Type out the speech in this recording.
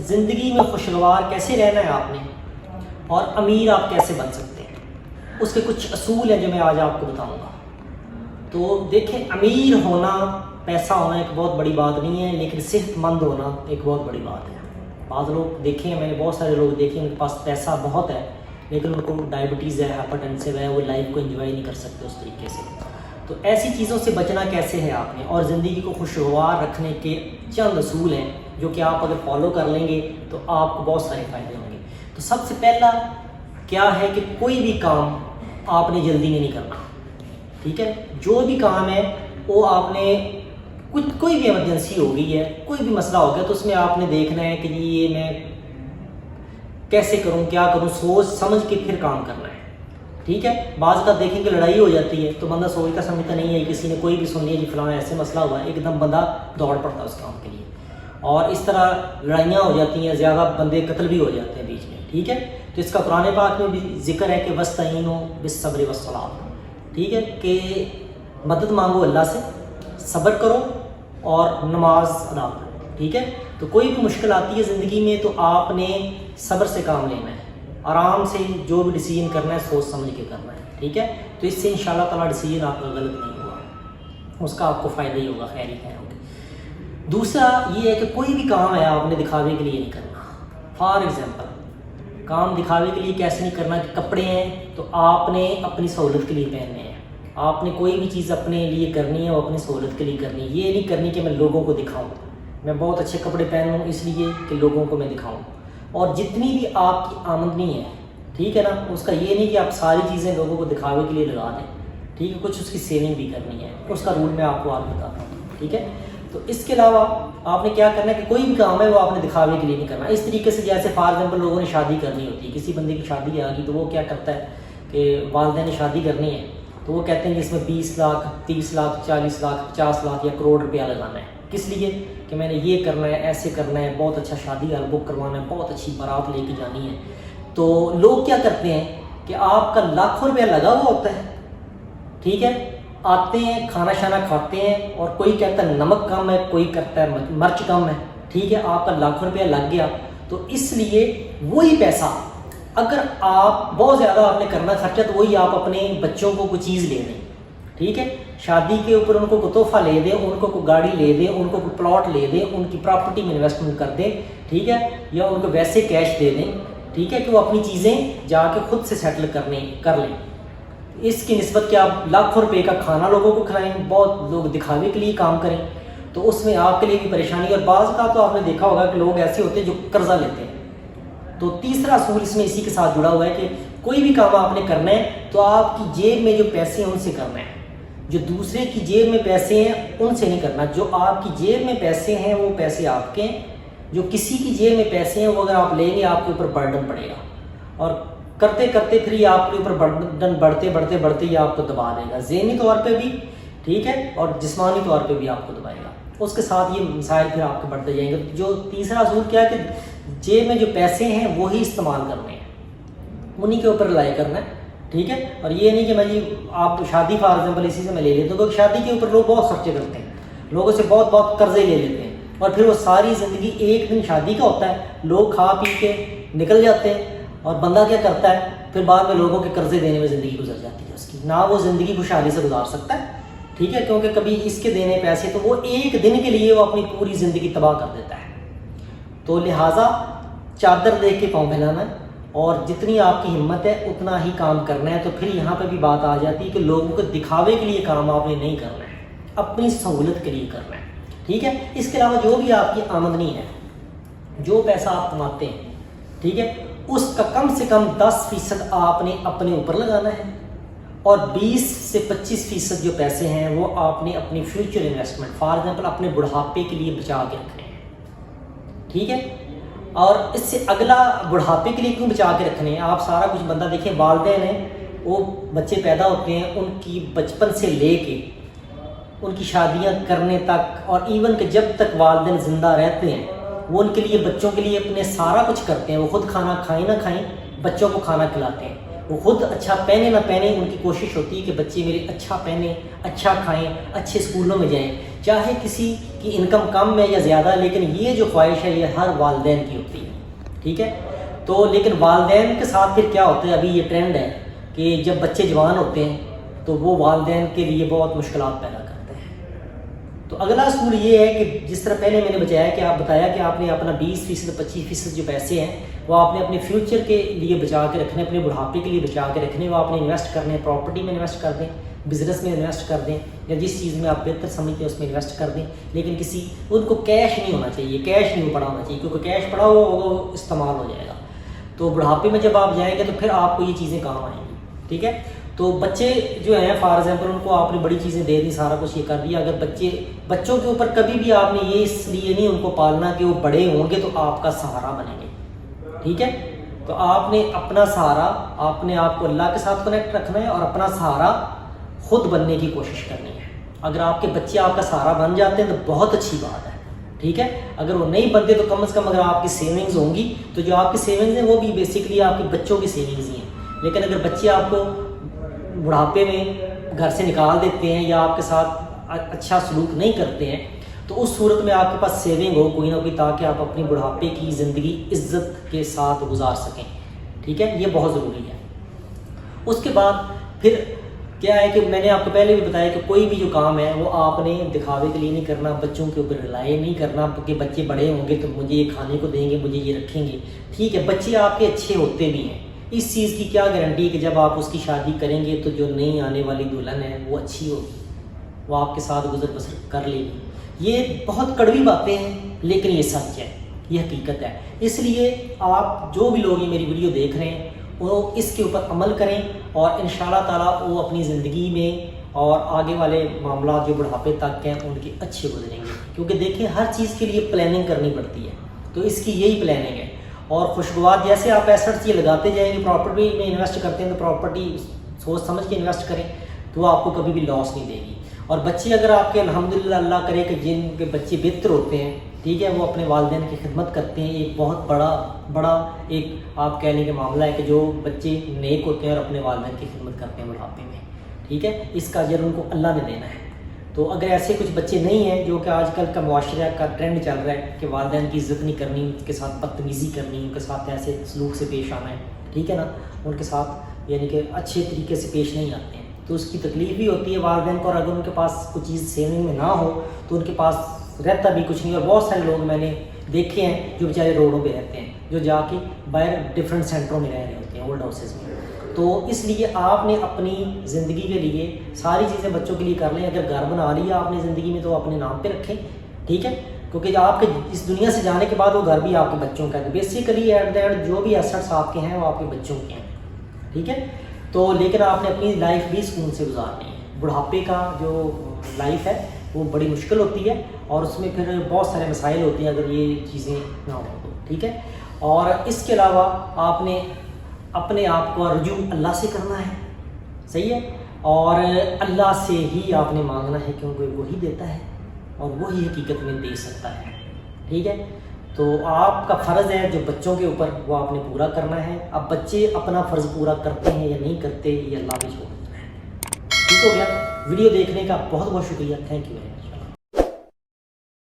زندگی میں خوشگوار کیسے رہنا ہے آپ نے اور امیر آپ کیسے بن سکتے ہیں، اس کے کچھ اصول ہیں جو میں آج آپ کو بتاؤں گا۔ تو دیکھیں، امیر ہونا، پیسہ ہونا ایک بہت بڑی بات نہیں ہے، لیکن صحت مند ہونا ایک بہت بڑی بات ہے۔ بعض لوگ دیکھیں، میں نے بہت سارے لوگ دیکھے ان کے پاس پیسہ بہت ہے لیکن ان کو ڈائبٹیز ہے، ہائپرٹینسو ہے، وہ لائف کو انجوائے نہیں کر سکتے اس طریقے سے۔ تو ایسی چیزوں سے بچنا کیسے ہے آپ نے، اور زندگی کو خوشگوار رکھنے کے چند اصول ہیں جو کہ آپ اگر فالو کر لیں گے تو آپ کو بہت سارے فائدے ہوں گے۔ تو سب سے پہلا کیا ہے کہ کوئی بھی کام آپ نے جلدی میں نہیں کرنا، ٹھیک ہے؟ جو بھی کام ہے وہ آپ نے کوئی بھی ایمرجنسی ہو گئی ہے، کوئی بھی مسئلہ ہو گیا تو اس میں آپ نے دیکھنا ہے کہ جی یہ میں کیسے کروں، کیا کروں، سوچ سمجھ کے پھر کام کرنا ہے، ٹھیک ہے؟ بعض کا دیکھیں کہ لڑائی ہو جاتی ہے تو بندہ سوچتا سمجھتا نہیں ہے، کسی نے کوئی بھی سن لیا جی فلاں ایسے مسئلہ ہوا ہے، ایک دم بندہ دوڑ پڑتا ہے اس کام کے لیے، اور اس طرح لڑائیاں ہو جاتی ہیں، زیادہ بندے قتل بھی ہو جاتے ہیں بیچ میں، ٹھیک ہے؟ تو اس کا قرآن پاک میں بھی ذکر ہے کہ وَاسْتَعِینُوا بِالصَّبْرِ وَالصَّلَاةِ، ٹھیک ہے؟ کہ مدد مانگو اللہ سے، صبر کرو اور نماز ادا کرو، ٹھیک ہے؟ تو کوئی بھی مشکل آتی ہے زندگی میں تو آپ نے صبر سے کام لینا ہے، آرام سے جو بھی ڈیسیجن کرنا ہے سوچ سمجھ کے کرنا ہے، ٹھیک ہے؟ تو اس سے انشاءاللہ تعالیٰ ڈیسیجن آپ کا غلط نہیں ہوگا، اس کا آپ کو فائدہ ہی ہوگا، خیر ہی خیر ہوگی۔ دوسرا یہ ہے کہ کوئی بھی کام ہے آپ نے دکھاوے کے لیے نہیں کرنا۔ فار ایگزامپل، کام دکھاوے کے لیے کیسے نہیں کرنا کہ کپڑے ہیں تو آپ نے اپنی سہولت کے لیے پہننے ہیں، آپ نے کوئی بھی چیز اپنے لیے کرنی ہے وہ اپنی سہولت کے لیے کرنی ہے، یہ نہیں کرنی کہ میں لوگوں کو دکھاؤں، میں بہت اچھے کپڑے پہنوں اس لیے کہ لوگوں کو میں دکھاؤں۔ اور جتنی بھی آپ کی آمدنی ہے، ٹھیک ہے نا، اس کا یہ نہیں کہ آپ ساری چیزیں لوگوں کو دکھاوے کے لیے لگا دیں، ٹھیک ہے؟ کچھ اس کی سیونگ بھی کرنی ہے، اس کا رول میں آپ کو آج بتاتا ہوں، ٹھیک ہے؟ تو اس کے علاوہ آپ نے کیا کرنا ہے کہ کوئی بھی کام ہے وہ آپ نے دکھاوے کے لیے نہیں کرنا۔ اس طریقے سے جیسے فار ایگزامپل لوگوں نے شادی کرنی ہوتی ہے، کسی بندے کی شادی آ گئی تو وہ کیا کرتا ہے کہ والدین نے شادی کرنی ہے تو وہ کہتے ہیں کہ اس میں 20 لاکھ 30 لاکھ 40 لاکھ 50 لاکھ یا کروڑ روپیہ لگانا ہے، کس لیے کہ میں نے یہ کرنا ہے، ایسے کرنا ہے، بہت اچھا شادی ہال بک کروانا ہے، بہت اچھی بارات لے کے جانی ہے۔ تو لوگ کیا کرتے ہیں کہ آپ کا لاکھوں روپیہ لگا ہوا ہوتا ہے، ٹھیک ہے؟ آتے ہیں، کھانا شانا کھاتے ہیں، اور کوئی کہتا ہے نمک کم ہے، کوئی کہتا ہے مرچ کم ہے، ٹھیک ہے؟ آپ کا لاکھوں روپیہ لگ گیا، تو اس لیے وہی پیسہ اگر آپ بہت زیادہ آپ نے کرنا خرچہ تو وہی آپ اپنے بچوں کو کوئی چیز لے دیں، ٹھیک ہے؟ شادی کے اوپر ان کو کوئی تحفہ لے دیں، ان کو کوئی گاڑی لے دیں، ان کو کوئی پلاٹ لے دیں، ان کی پراپرٹی میں انویسٹمنٹ کر دیں، ٹھیک ہے؟ یا ان کو ویسے کیش دے دیں، ٹھیک ہے؟ کہ وہ اپنی چیزیں جا کے خود سے سیٹل کر لیں۔ اس کی نسبت کہ آپ لاکھوں روپے کا کھانا لوگوں کو کھلائیں، بہت لوگ دکھاوے کے لیے کام کریں تو اس میں آپ کے لیے بھی پریشانی، اور بعض کا تو آپ نے دیکھا ہوگا کہ لوگ ایسے ہوتے ہیں جو قرضہ لیتے ہیں۔ تو تیسرا اصول اس میں اسی کے ساتھ جڑا ہوا ہے کہ کوئی بھی کام آپ نے کرنا ہے تو آپ کی جیب میں جو پیسے ہیں ان سے کرنا ہے، جو دوسرے کی جیب میں پیسے ہیں ان سے نہیں کرنا۔ جو آپ کی جیب میں پیسے ہیں وہ پیسے آپ کے ہیں، جو کسی کی جیب میں پیسے ہیں وہ اگر آپ لیں گے آپ کے اوپر برڈن پڑے گا، اور کرتے کرتے پھر یہ آپ کے اوپر برڈن بڑھتے یہ آپ کو دبا دے گا، ذہنی طور پہ بھی، ٹھیک ہے؟ اور جسمانی طور پہ بھی آپ کو دبائے گا، اس کے ساتھ یہ مسائل پھر آپ کے بڑھتے جائیں گے۔ جو تیسرا اصول کیا ہے کہ جیب میں جو پیسے ہیں وہی استعمال کرنے ہیں، انہی کے اوپر رلائی کرنا ہے، ٹھیک ہے؟ اور یہ نہیں کہ میں جی آپ شادی فار ایگزامپل اسی سے میں لے لیتا ہوں، کیونکہ شادی کے اوپر لوگ بہت خرچے کرتے ہیں، لوگوں سے بہت قرضے لے لیتے ہیں، اور پھر وہ ساری زندگی ایک دن شادی کا ہوتا ہے، لوگ کھا پی کے نکل جاتے ہیں، اور بندہ کیا کرتا ہے پھر بعد میں لوگوں کے قرضے دینے میں زندگی گزر جاتی ہے اس کی، نہ وہ زندگی خوشحالی سے گزار سکتا ہے، ٹھیک ہے؟ کیونکہ کبھی اس کے دینے پیسے تو وہ ایک دن کے لیے وہ اپنی پوری زندگی تباہ کر دیتا ہے۔ تو لہٰذا چادر دیکھ کے پاؤں پھیلانا ہے، اور جتنی آپ کی ہمت ہے اتنا ہی کام کرنا ہے۔ تو پھر یہاں پہ بھی بات آ جاتی ہے کہ لوگوں کو دکھاوے کے لیے کام آپ نے نہیں کرنا ہے، اپنی سہولت کے لیے کرنا ہے، ٹھیک ہے؟ اس کے علاوہ جو بھی آپ کی آمدنی ہے، جو پیسہ آپ کماتے ہیں، ٹھیک ہے، اس کا کم سے کم 10% آپ نے اپنے اوپر لگانا ہے، اور 20 سے 25% جو پیسے ہیں وہ آپ نے اپنی فیوچر انویسٹمنٹ فار ایگزامپل اپنے بڑھاپے کے لیے بچا کے رکھنے ہیں، ٹھیک ہے؟ اور اس سے اگلا بڑھاپے کے لیے کیوں بچا کے رکھنے ہیں؟ آپ سارا کچھ بندہ دیکھیں، والدین ہیں وہ بچے پیدا ہوتے ہیں ان کی بچپن سے لے کے ان کی شادیاں کرنے تک، اور ایون کہ جب تک والدین زندہ رہتے ہیں وہ ان کے لیے بچوں کے لیے اپنے سارا کچھ کرتے ہیں، وہ خود کھانا کھائیں نہ کھائیں بچوں کو کھانا کھلاتے ہیں، وہ خود اچھا پہنے نہ پہنے ان کی کوشش ہوتی ہے کہ بچے میرے اچھا پہنیں، اچھا کھائیں، اچھے اسکولوں میں جائیں، چاہے کسی کی انکم کم ہے یا زیادہ، لیکن یہ جو خواہش ہے یہ ہر والدین کی ہوتی ہے، ٹھیک ہے. تو لیکن والدین کے ساتھ پھر کیا ہوتا ہے، ابھی یہ ٹرینڈ ہے کہ جب بچے جوان ہوتے ہیں تو وہ والدین کے لیے بہت مشکلات پیدا کرتے ہیں. تو اگلا اصول یہ ہے کہ جس طرح پہلے میں نے بتایا کہ آپ نے اپنا 20% 25% جو پیسے ہیں وہ آپ نے اپنے فیوچر کے لیے بچا کے رکھنے، اپنے بڑھاپے کے لیے بچا کے رکھنے، وہ آپ نے انویسٹ کرنے، پراپرٹی میں انویسٹ کر دیں، بزنس میں انویسٹ کر دیں، یا جس چیز میں آپ بہتر سمجھتے ہیں اس میں انویسٹ کر دیں. لیکن ان کو کیش نہیں ہونا چاہیے، کیش نہیں پڑا ہونا چاہیے، کیونکہ کیش پڑا ہوا ہوگا وہ استعمال ہو جائے گا. تو بڑھاپے میں جب آپ جائیں گے تو پھر آپ کو یہ چیزیں کام آئیں گی، ٹھیک ہے. تو بچے جو ہیں فار ایگزامپل ان کو آپ نے بڑی چیزیں دے دی، سارا کچھ یہ کر دیا. اگر بچوں کے اوپر کبھی بھی آپ نے یہ اس لیے نہیں ان کو پالنا کہ وہ بڑے ہوں گے تو آپ کا سہارا بنیں گے، ٹھیک ہے. تو آپ نے اپنا سہارا، آپ نے آپ کو اللہ کے ساتھ کنیکٹ رکھنا ہے اور اپنا سہارا خود بننے کی کوشش کرنی ہے. اگر آپ کے بچے آپ کا سہارا بن جاتے ہیں تو بہت اچھی بات ہے، ٹھیک ہے. اگر وہ نہیں بنتے تو کم از کم اگر آپ کی سیونگز ہوں گی تو جو آپ کی سیونگز ہیں وہ بھی بیسکلی آپ کے بچوں کی سیونگز ہی ہیں. لیکن اگر بچے آپ کو بڑھاپے میں گھر سے نکال دیتے ہیں یا آپ کے ساتھ اچھا سلوک نہیں کرتے ہیں تو اس صورت میں آپ کے پاس سیونگ ہو کوئی نہ کوئی، تاکہ آپ اپنی بڑھاپے کی زندگی عزت کے ساتھ گزار سکیں، ٹھیک ہے. یہ بہت ضروری ہے. اس کے بعد پھر کیا ہے کہ میں نے آپ کو پہلے بھی بتایا کہ کوئی بھی جو کام ہے وہ آپ نے دکھاوے کے لیے نہیں کرنا، بچوں کے اوپر رلائے نہیں کرنا کہ بچے بڑے ہوں گے تو مجھے یہ کھانے کو دیں گے، مجھے یہ رکھیں گے، ٹھیک ہے. بچے آپ کے اچھے ہوتے بھی ہیں، اس چیز کی کیا گارنٹی ہے کہ جب آپ اس کی شادی کریں گے تو جو نئی آنے والی دلہن ہے وہ اچھی ہوگی، وہ آپ کے ساتھ گزر بسر کر لے گی. یہ بہت کڑوی باتیں ہیں لیکن یہ سچ ہے، یہ حقیقت ہے. اس لیے آپ جو بھی لوگ یہ میری ویڈیو دیکھ رہے ہیں وہ اس کے اوپر عمل کریں اور انشاءاللہ تعالیٰ وہ اپنی زندگی میں اور آگے والے معاملات جو بڑھاپے تک ہیں ان کے اچھے گزریں گے. کیونکہ دیکھیں ہر چیز کے لیے پلاننگ کرنی پڑتی ہے، تو اس کی یہی پلاننگ ہے. اور خوشگوار جیسے آپ ایسٹس یہ لگاتے جائیں گے، پراپرٹی میں انویسٹ کرتے ہیں تو پراپرٹی سوچ سمجھ کے انویسٹ کریں تو آپ کو کبھی بھی لاس نہیں دے گی. اور بچے اگر آپ کے الحمدللہ اللہ کرے کہ جن کے بچے بہتر ہوتے ہیں، ٹھیک ہے، وہ اپنے والدین کی خدمت کرتے ہیں، ایک بہت بڑا ایک آپ کہہ لیں کہ معاملہ ہے کہ جو بچے نیک ہوتے ہیں اور اپنے والدین کی خدمت کرتے ہیں بڑھاپے میں، ٹھیک ہے. اس کا اجر ان کو اللہ نے دینا ہے. تو اگر ایسے کچھ بچے نہیں ہیں جو کہ آج کل کا معاشرہ کا ٹرینڈ چل رہا ہے کہ والدین کی عزت نہیں کرنی، ان کے ساتھ بدتمیزی کرنی، ان کے ساتھ ایسے سلوک سے پیش آنا ہے، ٹھیک ہے نا، ان کے ساتھ یعنی کہ اچھے طریقے سے پیش نہیں آتے ہیں، تو اس کی تکلیف بھی ہوتی ہے والدین کو. اور اگر ان کے پاس کوئی چیز سیونگ میں نہ ہو تو ان کے پاس رہتا بھی کچھ نہیں. اور بہت سارے لوگ میں نے دیکھے ہیں جو بیچارے روڈوں پہ رہتے ہیں، جو جا کے باہر ڈفرینٹ سینٹروں میں رہ رہے ہوتے ہیں، اولڈ ہاؤسز میں. تو اس لیے آپ نے اپنی زندگی کے لیے ساری چیزیں بچوں کے لیے کر لیں. اگر گھر بنا لیا آپ نے زندگی میں تو اپنے نام پہ رکھیں، ٹھیک ہے. کیونکہ آپ کے اس دنیا سے جانے کے بعد وہ گھر بھی آپ کے بچوں کا ہے. بیسیکلی ایٹ دا اینڈ جو بھی ایسٹس آپ کے ہیں وہ آپ کے بچوں کے ہیں، ٹھیک ہے. تو لیکن آپ نے اپنی لائف بھی سکون سے گزارنی ہے. بڑھاپے کا جو لائف ہے وہ بڑی مشکل ہوتی ہے اور اس میں پھر بہت سارے مسائل ہوتے ہیں اگر یہ چیزیں نہ ہوں تو، ٹھیک ہے. اور اس کے علاوہ آپ نے اپنے آپ کو رجوع اللہ سے کرنا ہے، صحیح ہے. اور اللہ سے ہی آپ نے مانگنا ہے کیونکہ وہی دیتا ہے اور وہی حقیقت میں دے سکتا ہے، ٹھیک ہے. تو آپ کا فرض ہے جو بچوں کے اوپر وہ آپ نے پورا کرنا ہے. اب بچے اپنا فرض پورا کرتے ہیں یا نہیں کرتے یہ اللہ بھی چھوڑتا ہے. ٹھیک ہو گیا. ویڈیو دیکھنے کا بہت بہت شکریہ. Thank you.